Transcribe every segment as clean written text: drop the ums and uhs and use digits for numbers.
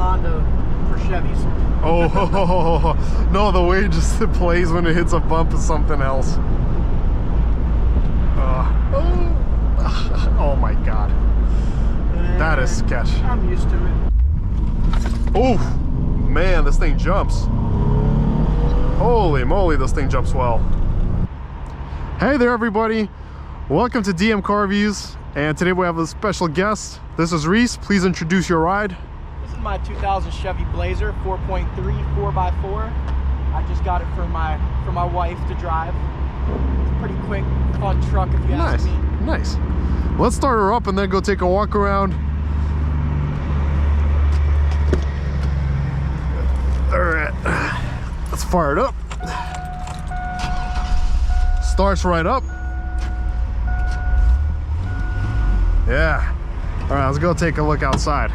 Honda for Chevys. Oh, no, the way it just plays when it hits a bump is something else. Oh my God. That is sketch. I'm used to it. Oh, man, this thing jumps. Holy moly, this thing jumps well. Hey there, everybody. Welcome to DM Car Reviews. And today we have a special guest. This is Reese. Please introduce your ride. This is my 2000 Chevy Blazer 4.3 4x4. I just got it for my wife to drive. It's a pretty quick, fun truck if you ask me. Nice. Let's start her up and then go take a walk around. All right, let's fire it up. Starts right up. Yeah. All right, let's go take a look outside.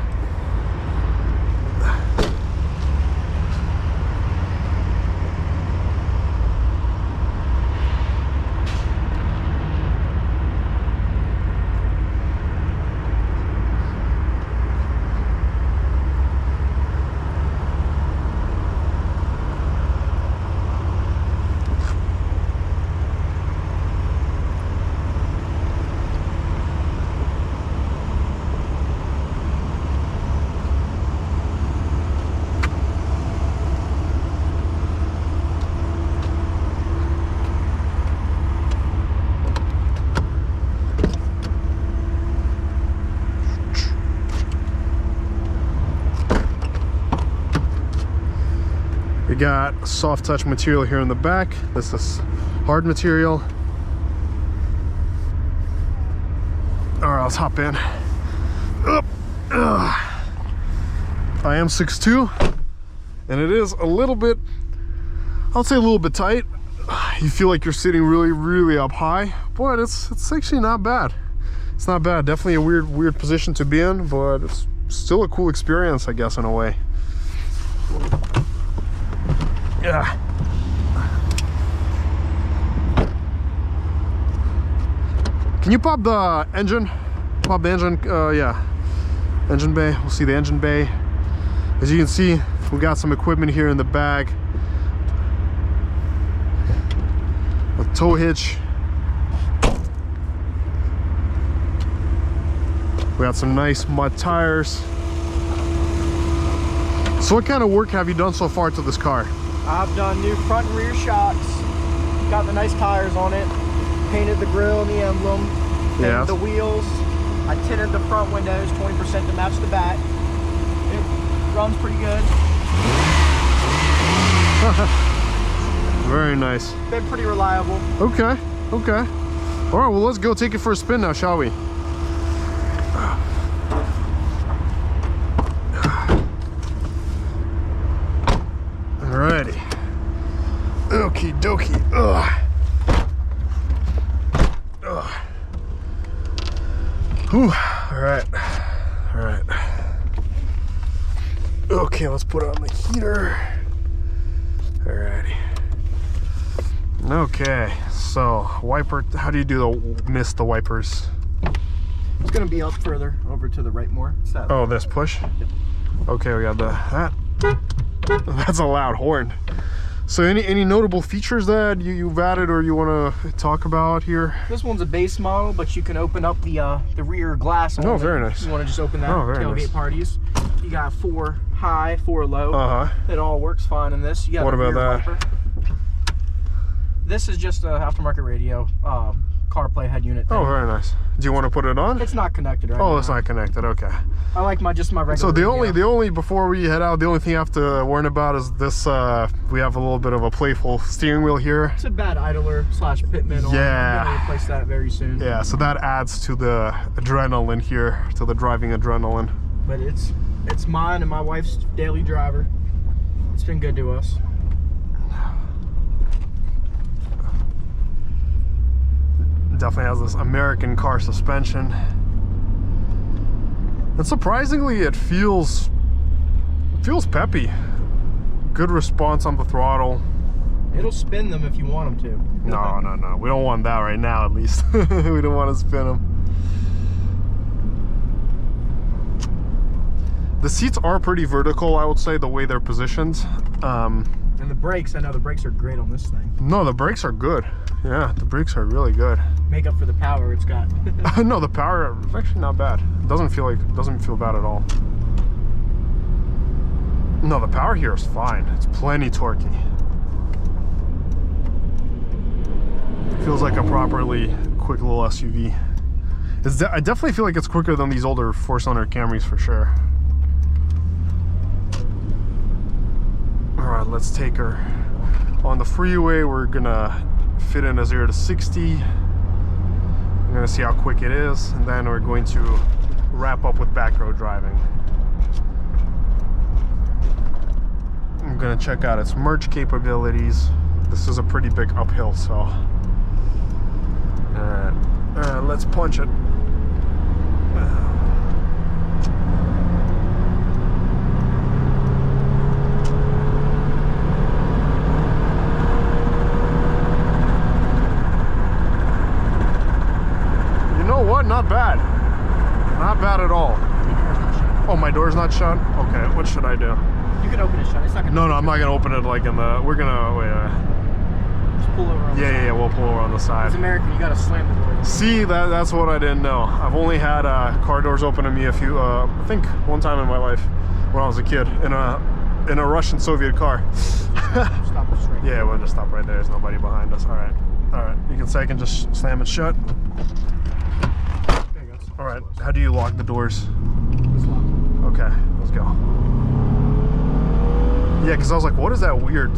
We got soft touch material here in the back. This is hard material. All right, let's hop in. Up. I am 6'2", and it is a little bit, I'll say a little bit tight. You feel like you're sitting really, really up high, but it's actually not bad. It's not bad. Definitely a weird position to be in, but it's still a cool experience, I guess, in a way. Yeah. Can you pop the engine? Pop the engine, yeah. Engine bay, we'll see the engine bay. As you can see, we got some equipment here in the bag. A tow hitch. We got some nice mud tires. So what kind of work have you done so far to this car? I've done new front and rear shocks, got the nice tires on it, painted the grille and the emblem, painted the wheels. I tinted the front windows 20% to match the back. It runs pretty good. Very nice. Been pretty reliable. Okay, okay. All right, well, let's go take it for a spin now, shall we? Alrighty. Okie dokie. Ugh. Whew. Alright. Alright. Okay, let's put on the heater. Alrighty. Okay, so wiper, how do you do the mist the wipers? It's gonna be up further over to the right more. Oh, this push? Yep. Okay, we got that. That's a loud horn. So any notable features that you've added or you want to talk about here? This one's a base model, but you can open up the rear glass. Oh, very nice. You want to just open that tailgate nice. parties. You got 4 high, 4 low. It all works fine in this. You got what about that? Wiper. This is just a aftermarket radio, CarPlay head unit thing. Oh, very nice. Do you want to put it on? It's not connected right now. Oh, it's not connected. Okay. I like just my regular. So the radio. only before we head out, the only thing you have to worry about is this. We have a little bit of a playful steering wheel here. It's a bad idler / pitman. Yeah. I'm gonna replace that very soon. Yeah. So that adds to the adrenaline here, to the driving adrenaline. But it's mine and my wife's daily driver. It's been good to us. Definitely has this American car suspension. And surprisingly, it feels peppy. Good response on the throttle. It'll spin them if you want them to. No, no, no. We don't want that right now, at least. We don't want to spin them. The seats are pretty vertical, I would say, the way they're positioned. And the brakes, I know the brakes are great on this thing. No, the brakes are good. Yeah, the brakes are really good. Make up for the power it's got. No, the power is actually not bad. It doesn't feel bad at all. No, the power here is fine. It's plenty torquey. It feels like a properly quick little SUV. I definitely feel like it's quicker than these older 4-cylinder Camrys for sure. All right, let's take her on the freeway. We're gonna fit in a 0 to 60. I'm gonna see how quick it is, and then we're going to wrap up with backroad driving. I'm gonna check out its merge capabilities. This is a pretty big uphill, so let's punch it. You know what? Not bad. Not bad at all. Oh, my door's not shut? Okay, what should I do? You can open it shut. It's not gonna. No, I'm not gonna open it like in the. We're gonna wait. Just pull over on the side. Yeah, we'll pull over on the side. It's American. You gotta slam the door. See, that's what I didn't know. I've only had car doors open to me a few. I think one time in my life when I was a kid in a Russian Soviet car. Stop it straight. Yeah, we'll just stop right there. There's nobody behind us. All right. You can say I can just slam it shut. There you go. All right. How do you lock the doors? It's locked. Okay, let's go. Yeah, because I was like, what is that weird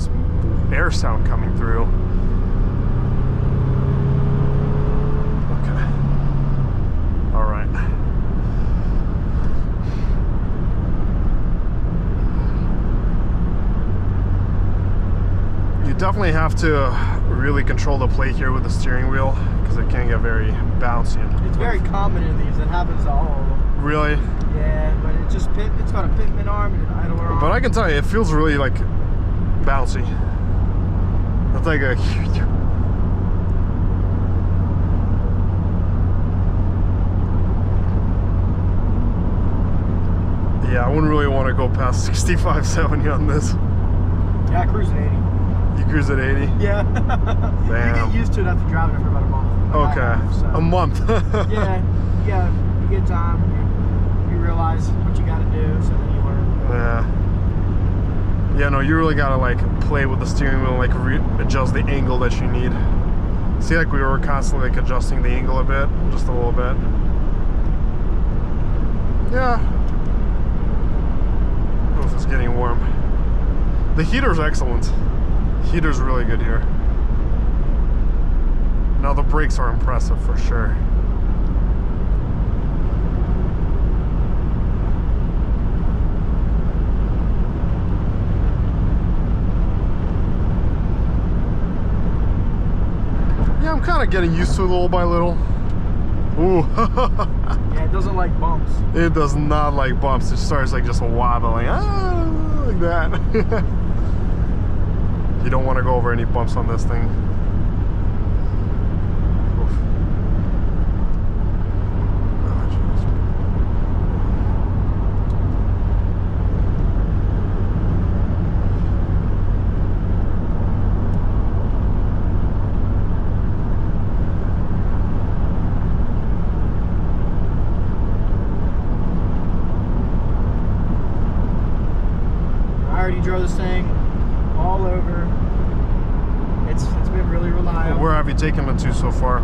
air sound coming through? Okay. All right. You definitely have to really control the plate here with the steering wheel because it can get very bouncy. It's very common in these. It happens to all of them. Really? Yeah, but it's got a pitman arm and an idler arm. But I can tell you, it feels really like bouncy. It's like a. Yeah, I wouldn't really want to go past 65, 70 on this. Yeah, I cruise at 80. You cruise at 80? Yeah. Damn. You get used to it after driving it for about a month. Okay. A month. Yeah, you get time. You realize what you got to do, so then you learn. Yeah, no, you really gotta like play with the steering wheel, like adjust the angle that you need. See, like we were constantly like adjusting the angle a bit, just a little bit. Yeah. Oh, if it's getting warm. The heater's excellent. Heater's really good here. Now the brakes are impressive for sure. Yeah, I'm kind of getting used to it little by little. Ooh. Yeah, it doesn't like bumps. It does not like bumps. It starts like just wobbling. Like that. You don't want to go over any bumps on this thing. Oof. Oh, jeez. I already drove this thing all over. It's been really reliable. Where have you taken it to so far?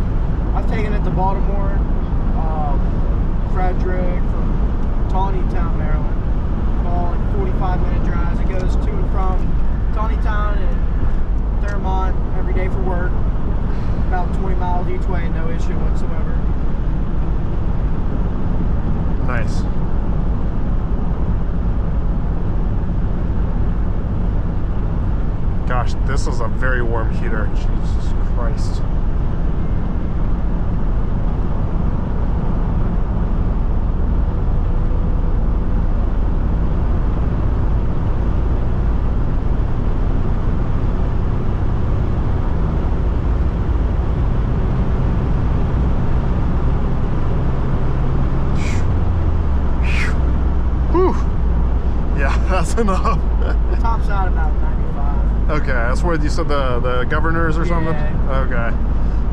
I've taken it to Baltimore, Frederick, from Tawnytown, Maryland. All like 45-minute drives. It goes to and from Tawnytown and Thurmont every day for work. About 20 miles each way, no issue whatsoever. Nice. Gosh, this is a very warm heater. Jesus Christ. Whew. enough. The top's out about 95. Okay, that's where you said the governors or something? Yeah. Okay.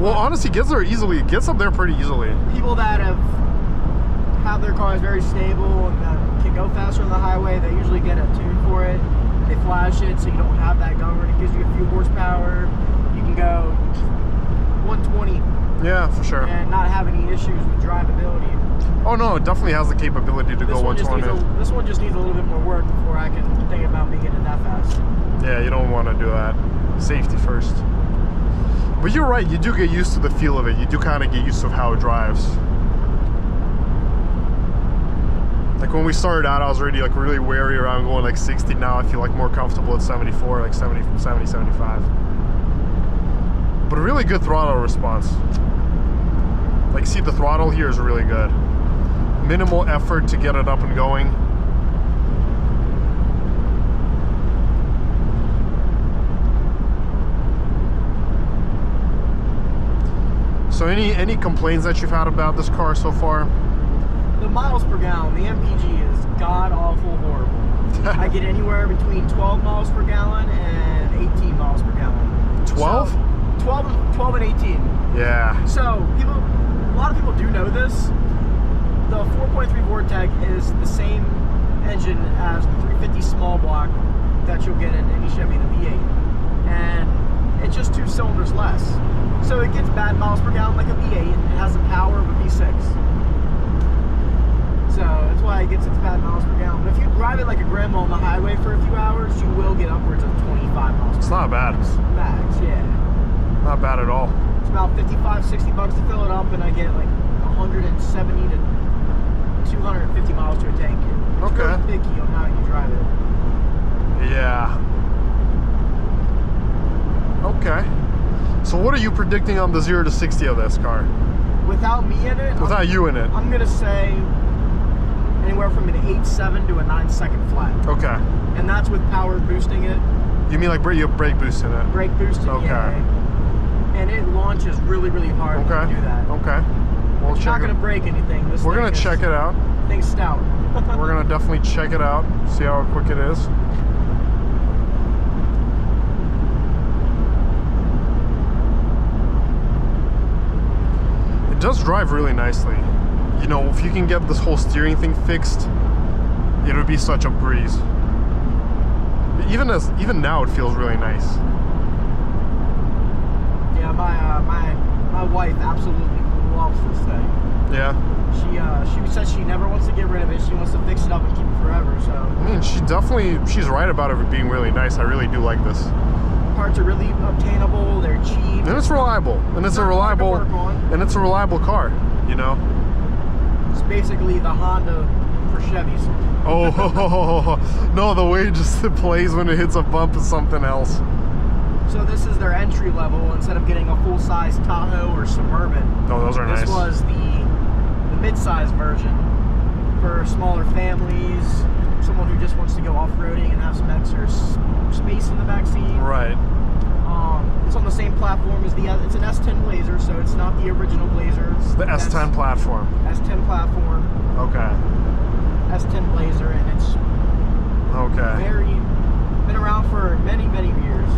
Well, honestly, gets there easily. Gets up there pretty easily. People that have their cars very stable and that can go faster on the highway, they usually get a tune for it. They flash it so you don't have that govern. It gives you a few horsepower. You can go 120. Yeah, for sure. And not have any issues with drivability. Oh no, it definitely has the capability to go 120. This one just needs a little bit more work before I can think about making it that fast. Yeah, you don't want to do that. Safety first. But you're right, you do get used to the feel of it. You do kind of get used to how it drives. Like when we started out, I was already like really wary around going like 60. Now I feel like more comfortable at 74, like 70, 75. But a really good throttle response. Like, see, the throttle here is really good. Minimal effort to get it up and going. So any complaints that you've had about this car so far? The miles per gallon, the MPG is god-awful horrible. I get anywhere between 12 miles per gallon and 18 miles per gallon. 12? So, 12 and 18. Yeah. So, a lot of people do know this. The 4.3 Vortec is the same engine as the 350 small block that you'll get in any Chevy, the V8. And it's just 2 cylinders less. So it gets bad miles per gallon like a V8. It has the power of a V6. So that's why it gets its bad miles per gallon. But if you drive it like a grandma on the highway for a few hours, you will get upwards of 25 miles per gallon. It's not bad. Max, yeah. Not bad at all. It's about 55, 60 bucks to fill it up, and I get like 170 to 250 miles to a tank. It's okay. Really picky on how you drive it. Yeah. Okay. So what are you predicting on the 0 to 60 of this car? Without me in it? Without you in it? I'm going to say anywhere from an 8.7 to a 9-second flat. Okay. And that's with power boosting it. You mean like you have brake boost in it? Brake boosting, okay. Yeah. And it launches really, really hard when you do that. Okay. We'll it's not going to break anything. We're going to check it out. Thing's stout. We're going to definitely check it out, see how quick it is. It does drive really nicely. You know, if you can get this whole steering thing fixed, it would be such a breeze. But even now, it feels really nice. Yeah, my wife absolutely loves this thing. Yeah. She says she never wants to get rid of it. She wants to fix it up and keep it forever. So I mean, she's right about it being really nice. I really do like this. Parts are really obtainable. They're cheap. And it's reliable. And it's a reliable. And it's a reliable car. You know. It's basically the Honda for Chevys. Oh no! The way it just plays when it hits a bump is something else. So this is their entry level. Instead of getting a full-size Tahoe or Suburban. No, those are nice. This was the mid-size version for smaller families, someone who just wants to go off-roading and have some extra space in the back seat. Right. It's on the same platform as it's an S10 Blazer, so it's not the original Blazer. It's the S10 platform. S10 platform. Okay. S10 Blazer, and it's been around for many, many years.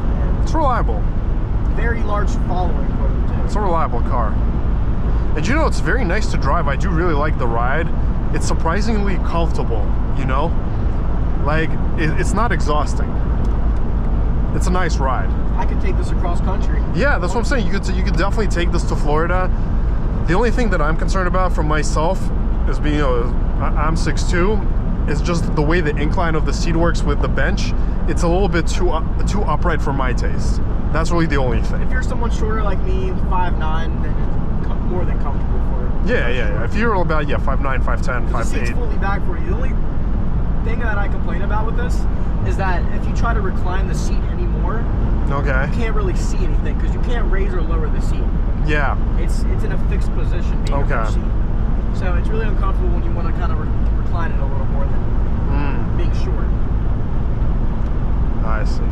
It's reliable. Very large following for them too. It's a reliable car. And you know, it's very nice to drive. I do really like the ride. It's surprisingly comfortable, you know? Like, it's not exhausting. It's a nice ride. I could take this across country. Yeah, that's what I'm saying. You could definitely take this to Florida. The only thing that I'm concerned about for myself is being, I'm 6'2", is just the way the incline of the seat works with the bench. It's a little bit too upright for my taste. That's really the only thing. If you're someone shorter like me, 5'9", then it's more than comfortable for it. Yeah. If you're about 5'9", 5'10", 5'8". The seat's fully back for you. The only thing that I complain about with this is that if you try to recline the seat anymore, you can't really see anything because you can't raise or lower the seat. Yeah. It's in a fixed position being a seat. So it's really uncomfortable when you want to kind of recline it a little more than being short. I see.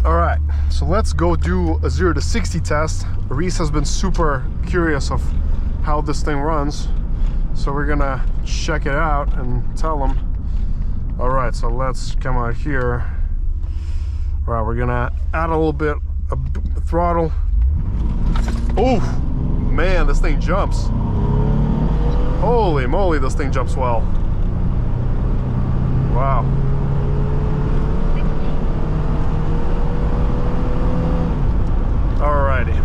All right, so let's go do a 0 to 60 test. Reese has been super curious of how this thing runs, so we're gonna check it out and tell him. All right, so let's come out here. All right, we're gonna add a little bit of throttle. Oh, man, this thing jumps. Holy moly, this thing jumps well. Wow. Alrighty.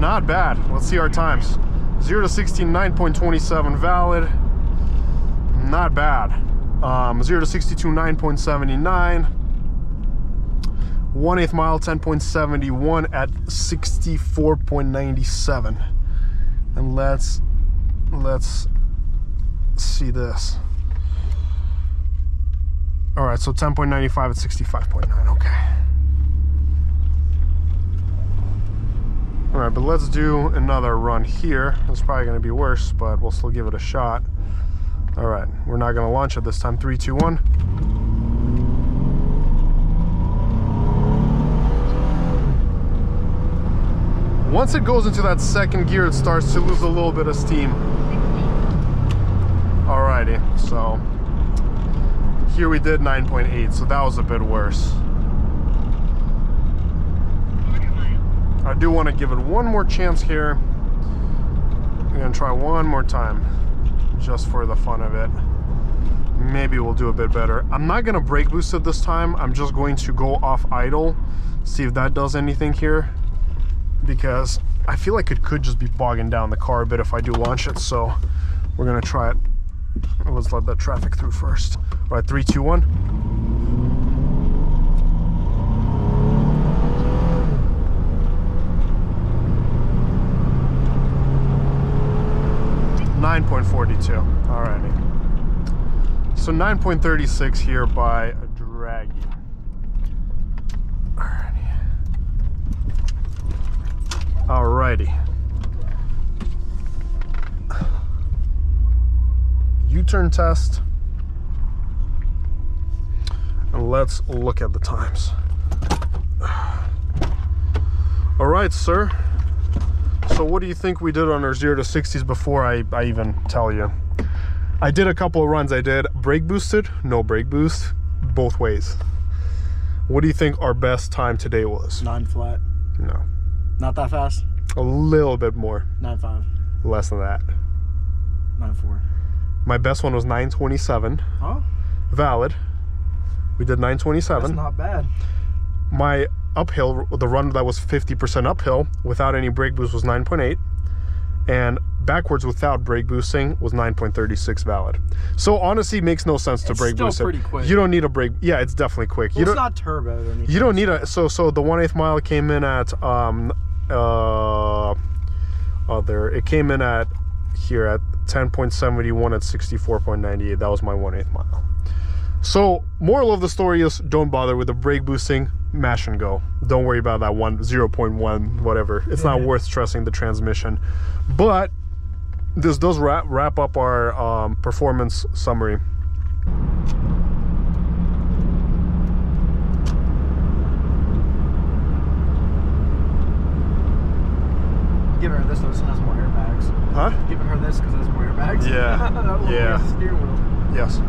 Not bad. Let's see our times. 0 to 60, 9.27 valid. Not bad. 0 to 62, 9.79. 1/8 mile, 10.71 at 64.97. And let's see this. All right, so 10.95 at 65.9. Okay. All right, but let's do another run here. It's probably going to be worse, but we'll still give it a shot. All right, we're not going to launch it this time. 3, 2, 1. Once it goes into that second gear, it starts to lose a little bit of steam. Alrighty, so here we did 9.8, so that was a bit worse. I do want to give it one more chance here. I'm gonna try one more time, just for the fun of it. Maybe we'll do a bit better. I'm not gonna brake boost it this time. I'm just going to go off idle, see if that does anything here, because I feel like it could just be bogging down the car a bit if I do launch it. So we're gonna try it. Let's let that traffic through first. All right, 3, 2, 1. .42. Alrighty. So 9.36 here by Draggy. Alrighty. U-turn test. And let's look at the times. Alright, sir. So what do you think we did on our 0 to 60s before I even tell you? I did a couple of runs. I did brake boosted, no brake boost, both ways. What do you think our best time today was? 9 flat. No. Not that fast? A little bit more. 9.5. Less than that. 9.4. My best one was 9.27. Oh. Valid. We did 9.27. That's not bad. My uphill, the run that was 50% uphill without any brake boost was 9.8, and backwards without brake boosting was 9.36 valid. So honestly, it makes no sense to brake boost it. It's still pretty quick. You don't need a brake. Yeah, it's definitely quick. Well, it's not turbo or anything. You don't need a. So the 1/8 mile came in at it came in at here at 10.71 at 64.98. That was my 1/8 mile. So moral of the story is, don't bother with the brake boosting. Mash and go. Don't worry about that 0.1 whatever. It's not worth stressing the transmission. But this does wrap up our performance summary. Giving her this though, so it has more airbags. Huh? Giving her this because it has more airbags. Yeah. Yeah. Steering wheel. Yes.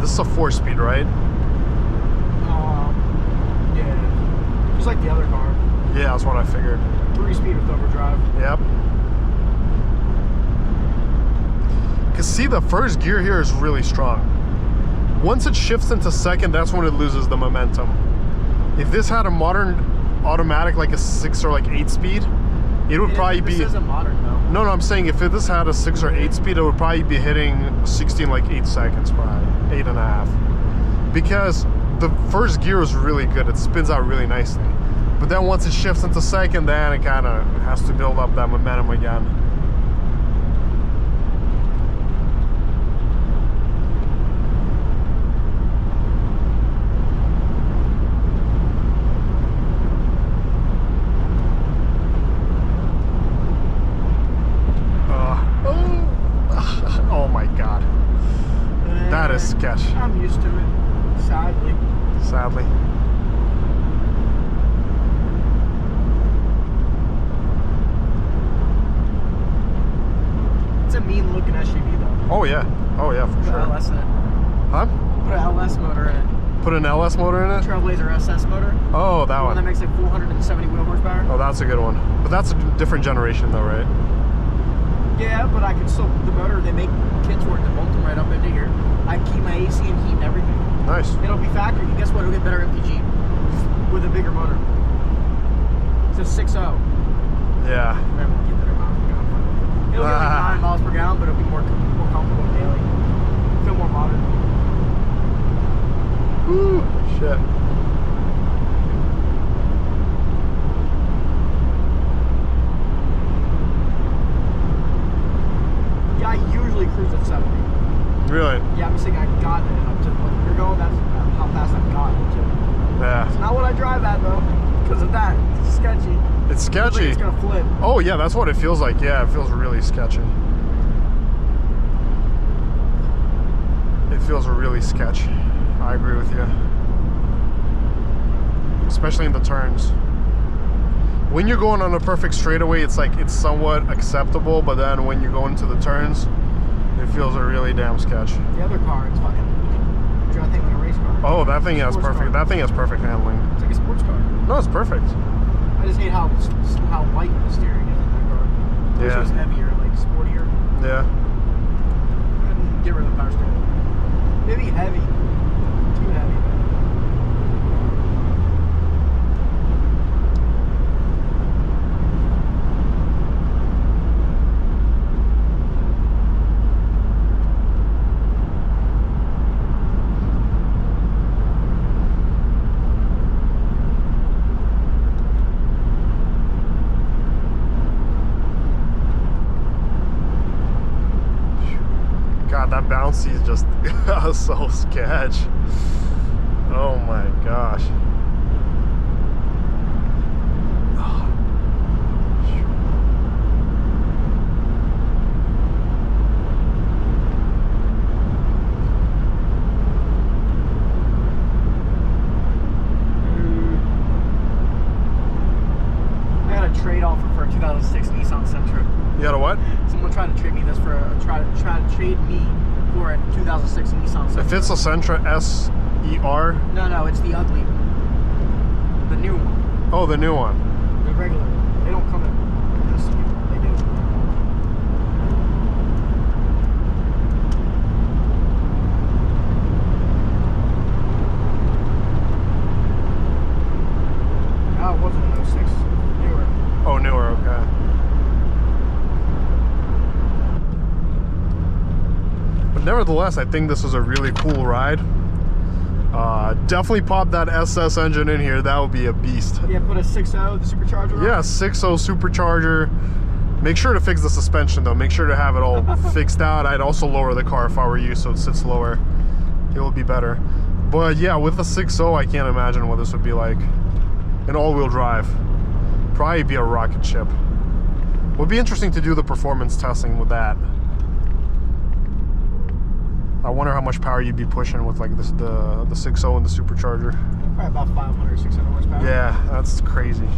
This is a 4-speed, right? Yeah. Just like the other car. Yeah, that's what I figured. 3-speed with overdrive. Yep. Cause see, the first gear here is really strong. Once it shifts into second, that's when it loses the momentum. If this had a modern automatic, like a 6 or like 8 speed, it would probably be. This isn't modern though. No, I'm saying if this had a 6 or 8 speed, it would probably be hitting 16 like 8 seconds, probably 8.5. Because the first gear is really good; it spins out really nicely. But then once it shifts into second, then it kind of has to build up that momentum again. Oh my God. That is sketch. I'm used to it, sadly. Sadly. It's a mean looking SUV though. Oh yeah. Oh yeah, for sure. Put an LS in it. Huh? Put an LS motor in it. Put an LS motor in it? Trailblazer SS motor. Oh, that one. That makes like 470 wheel horsepower. Oh, that's a good one. But that's a different generation though, right? Yeah, but I can still, the motor, they make kits where it can bolt them right up into here. I can keep my AC and heat and everything. Nice. It'll be factory. Guess what? It'll get better MPG with a bigger motor. It's a 6.0. Yeah. Get better miles per gallon. It'll get like 9 miles per gallon, but it'll be more comfortable daily. Feel more modern. Woo, shit. Yeah, I usually cruise at 70. Really? Yeah, I'm saying I've gotten it up to what you're going. That's how fast I've gotten to. Yeah. It's not what I drive at though, because of that. It's sketchy. It's sketchy. It's gonna flip. Oh yeah, that's what it feels like. Yeah, it feels really sketchy. It feels really sketchy. I agree with you. Especially in the turns. When you're going on a perfect straightaway, it's like it's somewhat acceptable, but then when you go into the turns, it feels really damn sketch. The other car, it's fucking drive thing like a race car. Oh, that thing has perfect. Car. That thing has perfect handling. It's like a sports car. No, it's perfect. I just hate how light the steering is in that car. I wish it was heavier, like sportier. Yeah. I'd get rid of the power steering. Maybe heavy. Too heavy. God, that bouncy is just so sketch. Oh my gosh. I got a trade offer for a 2006 Nissan Sentra. You got a what? Someone tried to trade me this for try to trade me for a 2006 Nissan Sentra. If it's a Sentra S-E-R? No, it's the ugly, the new one. Oh, the new one. The regular. They don't come in this. They do. No, it wasn't an 06. Newer. Oh, newer. Okay. But nevertheless, I think this is a really cool ride. Definitely pop that SS engine in here. That would be a beast. Yeah, put a 6.0, the supercharger on. Yeah, 6.0 supercharger. Make sure to fix the suspension though. Make sure to have it all fixed out. I'd also lower the car if I were you, so it sits lower. It will be better. But yeah, with the 6.0, I can't imagine what this would be like. An all-wheel drive. Probably be a rocket ship. Would be interesting to do the performance testing with that. I wonder how much power you'd be pushing with like this, the 6.0 and the supercharger. Probably about 500, 600 horsepower. Yeah, that's crazy.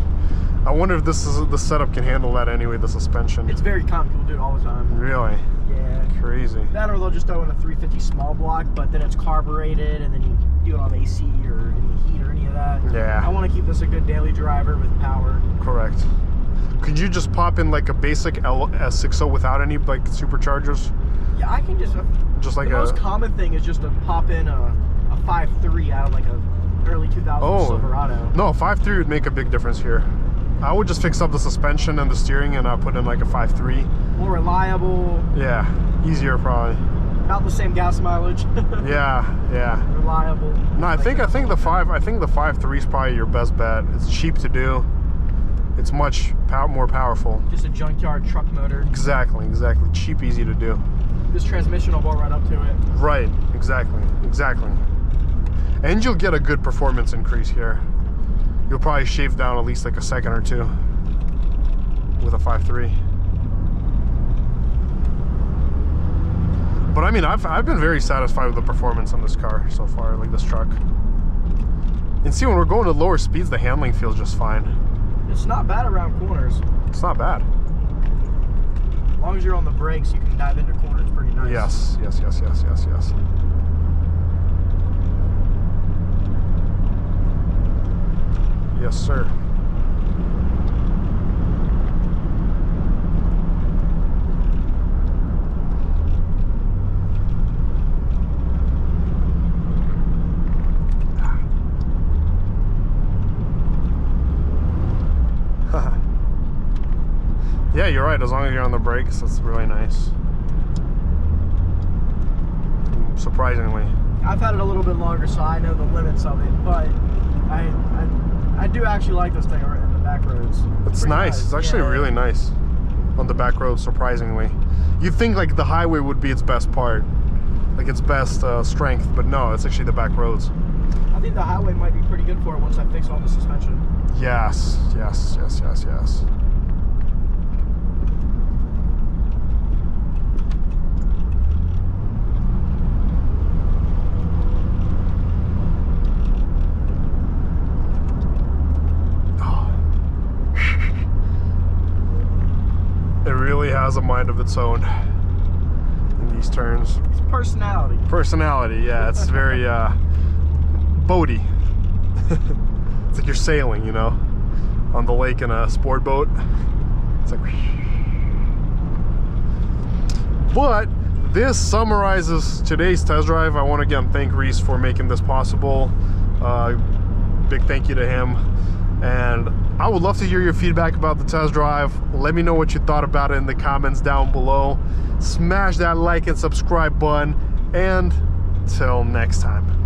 I wonder if the setup can handle that anyway, the suspension. It's very common. People do it all the time. Really? Yeah. Crazy. That or they'll just throw in a 350 small block, but then it's carbureted, and then you do it on AC or any heat or any of that. Yeah. I want to keep this a good daily driver with power. Correct. Could you just pop in like a basic S60 without any like superchargers? Yeah, I can just like the most common thing is just to pop in a 5.3 out of like a early 2000s Silverado. No, 5.3 would make a big difference here. I would just fix up the suspension and the steering, and I'll put in like a 5.3. More reliable. Yeah, easier probably. About the same gas mileage. Yeah. Reliable. No, I think the 5.3 is probably your best bet. It's cheap to do. It's much more powerful. Just a junkyard truck motor. Exactly. Cheap, easy to do. This transmission will go right up to it. Right, exactly. And you'll get a good performance increase here. You'll probably shave down at least like a second or two with a 5.3. But I mean, I've been very satisfied with the performance on this car so far, like this truck. And see, when we're going to lower speeds, the handling feels just fine. It's not bad around corners. It's not bad. As long as you're on the brakes, you can dive into corners pretty nice. Yes. Yes, sir. Yeah, you're right. As long as you're on the brakes, that's really nice. Surprisingly. I've had it a little bit longer, so I know the limits of it, but I do actually like this thing in the back roads. It's nice. It's actually really nice on the back roads, surprisingly. You'd think like the highway would be its best part, like its best strength, but no, it's actually the back roads. I think the highway might be pretty good for it once I fix all the suspension. Yes. It really has a mind of its own in these turns. It's personality. Personality, yeah. It's very boaty. It's like you're sailing, you know, on the lake in a sport boat. It's like... But this summarizes today's test drive. I want to again thank Reese for making this possible. Big thank you to him. And I would love to hear your feedback about the test drive. Let me know what you thought about it in the comments down below. Smash that like and subscribe button. And till next time.